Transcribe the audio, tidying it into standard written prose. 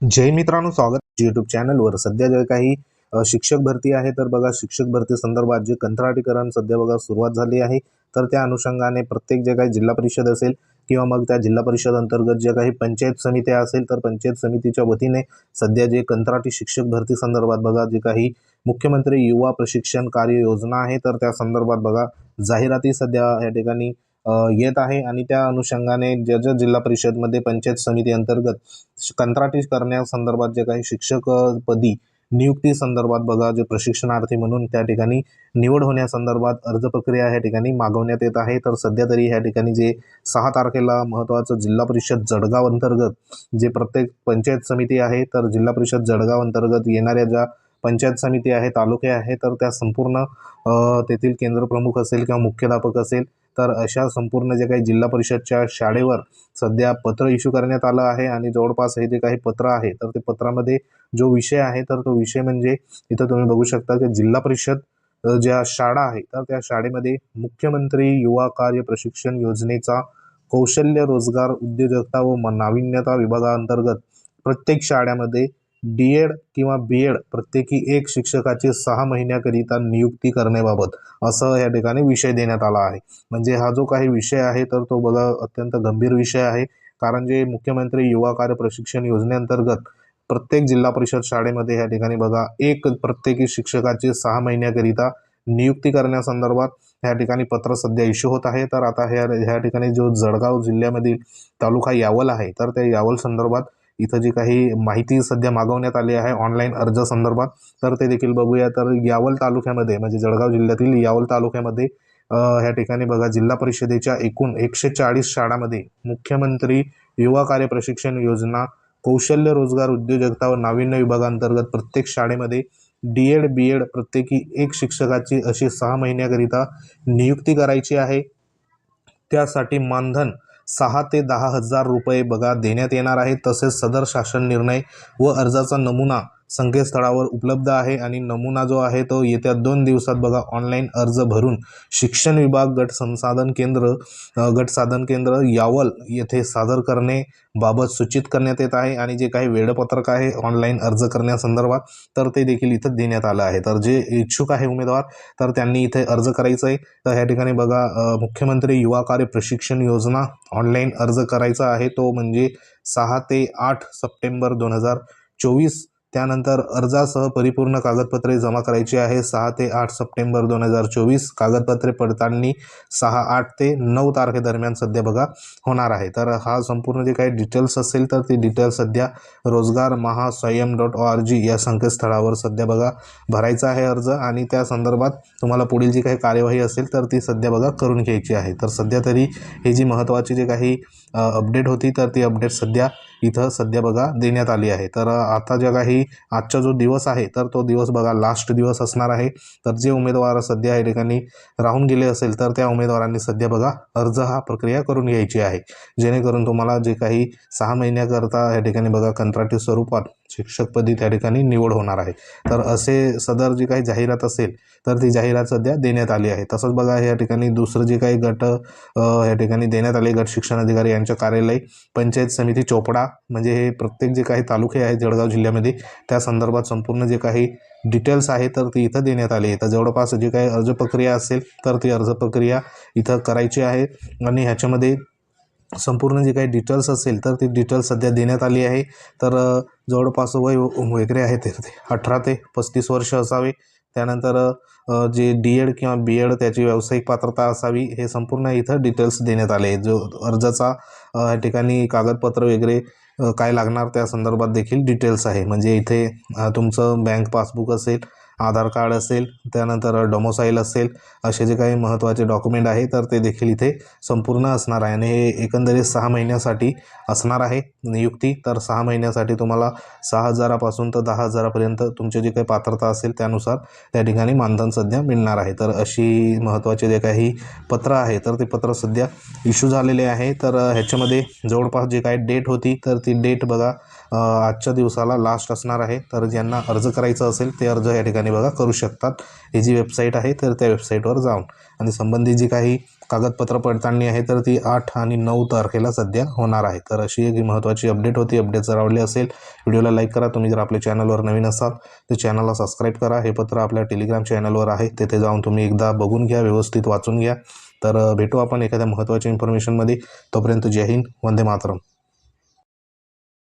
जय मित्रांनो, स्वागत यूट्यूब चॅनलवर। सध्या जे काही शिक्षक भरती आहे, तर बघा शिक्षक भरती संदर्भात जे कंत्राटीकरण सध्या बघा सुरुवात झाली आहे। तर त्या अनुषंगाने प्रत्येक जे काही जिल्हा परिषद असेल किंवा मग त्या जिल्हा परिषद अंतर्गत जे काही पंचायत समित्या असेल, तर पंचायत समितीच्या वतीने सध्या जे कंत्राटी शिक्षक भरती संदर्भात बघा जे काही मुख्यमंत्री युवा प्रशिक्षण कार्य योजना आहे, तर त्या संदर्भात बघा जाहिराती सध्या या ठिकाणी येत आहे। आणि त्या अनुषंगाने ज्या जिल्हा परिषदमध्ये पंचायत समिती अंतर्गत कंत्राटी करण्यासंदर्भात जे काही शिक्षक पदी नियुक्ती संदर्भात बघा जे प्रशिक्षणार्थी म्हणून त्या ठिकाणी निवड होण्यासंदर्भात अर्ज प्रक्रिया या ठिकाणी मागवण्यात येत आहे। तर सध्या तरी या ठिकाणी जे 6 तारखेला महत्त्वाचं जिल्हा परिषद जळगाव अंतर्गत जे प्रत्येक पंचायत समिती आहे, तर जिल्हा परिषद जळगाव अंतर्गत येणाऱ्या ज्या पंचायत समिती आहे, तालुके आहे, तर त्या संपूर्ण तेथील केंद्रप्रमुख असेल किंवा मुख्याध्यापक असेल, तर अशा संपूर्ण जे काही जिल्हा परिषदच्या शाळेवर सध्या पत्र इश्यू करण्यात आलं आहे। आणि जवळपास हे जे काही पत्र आहे, तर ते पत्रामध्ये जो विषय आहे, तर तो विषय म्हणजे इथं तुम्ही बघू शकता की जिल्हा परिषद ज्या शाळा आहे, तर त्या शाळेमध्ये मुख्यमंत्री युवा कार्य प्रशिक्षण योजनेचा कौशल्य रोजगार उद्योजकता व नाविन्यता विभागाअंतर्गत प्रत्येक शाळेमध्ये डी.एड किंवा बी.एड प्रत्येकी एक शिक्षकाची 6 महिन्याकरिता नियुक्ती करण्याबाबत असं या ठिकाणी विषय देण्यात आला आहे। म्हणजे हा जो काही विषय आहे, तर तो बघा अत्यंत गंभीर विषय आहे। कारण जे मुख्यमंत्री युवा कार्य प्रशिक्षण योजनेअंतर्गत प्रत्येक जिल्हा परिषद शाळेमध्ये या ठिकाणी बघा एक प्रत्येकी शिक्षकाची 6 महिन्याकरिता नियुक्ती करण्यासंदर्भात या ठिकाणी पत्र सध्या इश्यू होत आहे। तर आता ह्या ठिकाणी जो जळगाव जिल्ह्यामधील तालुका यावल आहे, तर त्या यावल संदर्भात इथं जी काही माहिती सध्या मागवण्यात आली आहे ऑनलाईन अर्ज संदर्भात, तर ते देखील बघूया। तर यावल तालुक्यामध्ये म्हणजे जळगाव जिल्ह्यातील यावल तालुक्यामध्ये ह्या ठिकाणी बघा जिल्हा परिषदेच्या एकूण 140 शाळांमध्ये मुख्यमंत्री युवा कार्य प्रशिक्षण योजना कौशल्य रोजगार उद्योजकता व नाविन्य विभागांतर्गत प्रत्येक शाळेमध्ये डी.एड बी.एड प्रत्येकी एक शिक्षकाची अशी 6 महिन्याकरिता नियुक्ती करायची आहे। त्यासाठी मानधन 6 ते 10 हजार रुपये बघा देण्यात येणार आहे। तसेच सदर शासन निर्णय व अर्जाचा नमुना संकेतस्थळावर उपलब्ध आहे। आणि नमुना जो आहे तो येत्या 2 दिवसात बघा ऑनलाईन अर्ज भरून शिक्षण विभाग गट साधन केंद्र यावल येथे सादर करणे बाबत सूचित करण्यात येत आहे। आणि जे काही वेळापत्रक आहे ऑनलाईन अर्ज करण्यासंदर्भात, तर ते देखील इथं देण्यात आलं आहे। तर जे इच्छुक आहे उमेदवार, तर त्यांनी इथे अर्ज करायचा आहे। तर ह्या ठिकाणी बघा मुख्यमंत्री युवा कार्य प्रशिक्षण योजना ऑनलाईन अर्ज करायचा आहे, तो म्हणजे 6 ते 8 सप्टेंबर 2024। त्यानंतर अर्जासह परिपूर्ण कागदपत्रे जमा करायची आहे 6 ते 8 सप्टेंबर 2024। कागदपत्रे पडताळणी 6-8 ते 9 तारखेदरम्यान सध्या बघा होणार आहे। तर हा संपूर्ण जे काही डिटेल्स असेल, तर ते डिटेल्स सध्या rozgarmahaswayam.org या संकेतस्थळावर सध्या बघा भरायचा आहे अर्ज। आणि त्या संदर्भात तुम्हाला पुढील जी काही कार्यवाही असेल, तर ती सध्या बघा करून घ्यायची आहे। तर सध्या तरी ही जी महत्त्वाची जे काही अपडेट होती, तर ती अपडेट सध्या इथं सध्या बघा देण्यात आली आहे। तर आता जे काही आजचा जो दिवस आहे, तर तो दिवस बघा लास्ट दिवस असणार आहे। तर जे उमेदवार सध्या या ठिकाणी राहून गेले असेल, तर त्या उमेदवारांनी सध्या बघा अर्ज हा प्रक्रिया करून घ्यायची आहे, जेणेकरून तुम्हाला जे काही 6 महिन्याकरता या ठिकाणी बघा कंत्राटी स्वरूपात शिक्षकपदी त्या ठिकाणी निवड होणार आहे। तर असे सदर जी काही जाहिरात असेल, तर ती जाहिरात सध्या देण्यात आली आहे। तसंच बघा या ठिकाणी दुसरं जे काही गट या ठिकाणी देण्यात आले, गट शिक्षण अधिकारी यांच्या कार्यालय पंचायत समिती चोपडा, म्हणजे हे प्रत्येक जे काही तालुके आहेत जळगाव जिल्ह्यामध्ये, त्या संदर्भात संपूर्ण जे काही डिटेल्स आहे, तर ती इथं देण्यात आली आहे। तर जवळपास जी काही अर्ज प्रक्रिया असेल, तर ती अर्ज प्रक्रिया इथं करायची आहे। आणि ह्याच्यामध्ये संपूर्ण जे काही डिटेल्स असेल, तर ती डिटेल्स सध्या देण्यात आली आहे। तर जवळपास वय वगैरे आहे ते 18 ते 35 वर्ष असावे। त्यानंतर जे डी.एड किंवा बी.एड त्याची व्यावसायिक पात्रता असावी, हे संपूर्ण इथं डिटेल्स देण्यात आले आहे। जो अर्जाचा या ठिकाणी कागदपत्र वगैरे काय लागणार त्या संदर्भात देखील डिटेल्स आहे। म्हणजे इथे तुमचं बँक पासबुक असेल, आधार कार्ड असेल, त्यानंतर डोमोसाईल असेल, असे जे काही महत्त्वाचे डॉक्युमेंट आहे, तर ते देखील इथे संपूर्ण असणार आहे। आणि हे एकंदरीत 6 महिन्यासाठी असणार आहे नियुक्ती। तर 6 महिन्यासाठी तुम्हाला 6,000 पासून तर 10,000पर्यंत तुमची जी काही पात्रता असेल, त्यानुसार त्या ठिकाणी मानधन सध्या मिळणार आहे। तर अशी महत्त्वाचे जे काही पत्र आहे, तर ते पत्र सध्या इश्यू झालेले आहे। तर ह्याच्यामध्ये जवळपास जे काही डेट होती, तर ती डेट बघा आजच्या दिवसाला लास्ट असणार आहे। तर ज्यांना अर्ज करायचा असेल, ते अर्ज या ठिकाणी ठिकाणी बघा करू शकतात। ही जी वेबसाईट आहे तर त्या वेबसाईटवर जाऊन आणि संबंधित जी काही कागदपत्र पडताळणी आहे तर ती 8 आणि 9 तारखेला सध्या होणार आहे। तर अशी एक महत्त्वाची अपडेट होती। अपडेट जर आवडली असेल व्हिडिओला लाईक करा। तुम्ही जर आपल्या चॅनलवर नवीन असाल तर चॅनलला सबस्क्राईब करा। हे पत्र आपल्या टेलिग्राम चॅनलवर आहे, तेथे जाऊन तुम्ही एकदा बघून घ्या, व्यवस्थित वाचून घ्या। तर भेटू आपण एखाद्या महत्त्वाच्या इन्फॉर्मेशनमध्ये। तोपर्यंत जय हिंद, वंदे मातरम।